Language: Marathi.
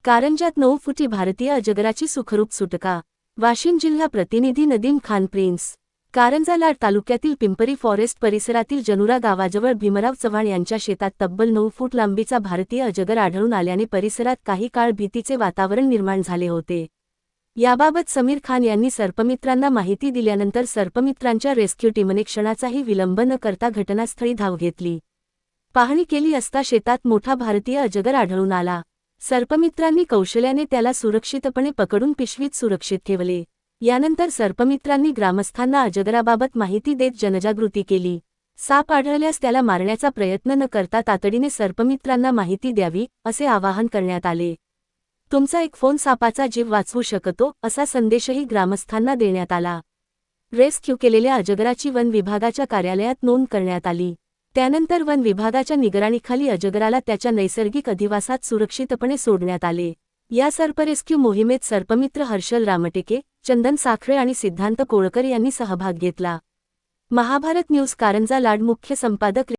कारंजात 9 फुटी भारतीय अजगराची सुखरूप सुटका. वाशिम जिल्हा प्रतिनिधी नदीम खान प्रिन्स. कारंजा लाड तालुक्यातील पिंपरी फॉरेस्ट परिसरातील जनुरा गावाजवळ भीमराव चव्हाण यांच्या शेतात तब्बल 9 फूट लांबीचा भारतीय अजगर आढळून आल्याने परिसरात काही काळ भीतीचे वातावरण निर्माण झाले होते. याबाबत समीर खान यांनी सर्पमित्रांना माहिती दिल्यानंतर सर्पमित्रांच्या रेस्क्यू टीमने क्षणाचाही विलंब न करता घटनास्थळी धाव घेतली. पाहणी केली असता शेतात मोठा भारतीय अजगर आढळून आला. सर्पमित्रांनी कौशल्याने त्याला सुरक्षितपणे पकडून पिशवीत सुरक्षित ठेवले. यानंतर सर्पमित्रांनी ग्रामस्थांना अजगराबाबत माहिती देत जनजागृती केली. साप आढळल्यास त्याला मारण्याचा प्रयत्न न करता तातडीने सर्पमित्रांना माहिती द्यावी, असे आवाहन करण्यात आले. तुमचा एक फोन सापाचा जीव वाचवू शकतो, असा संदेशही ग्रामस्थांना देण्यात आला. रेस्क्यू केलेल्या अजगराची वन विभागाच्या कार्यालयात नोंद करण्यात आली. त्यानंतर वन विभागाच्या निगराणीखाली अजगराला त्याच्या नैसर्गिक अधिवासात सुरक्षितपणे सोडण्यात आले. या सर्परेस्क्यू मोहिमेत सर्पमित्र हर्षल रामटेके, चंदन साखरे आणि सिद्धांत कोळकर यांनी सहभाग घेतला. महाभारत न्यूज कारंजा लाड मुख्य संपादक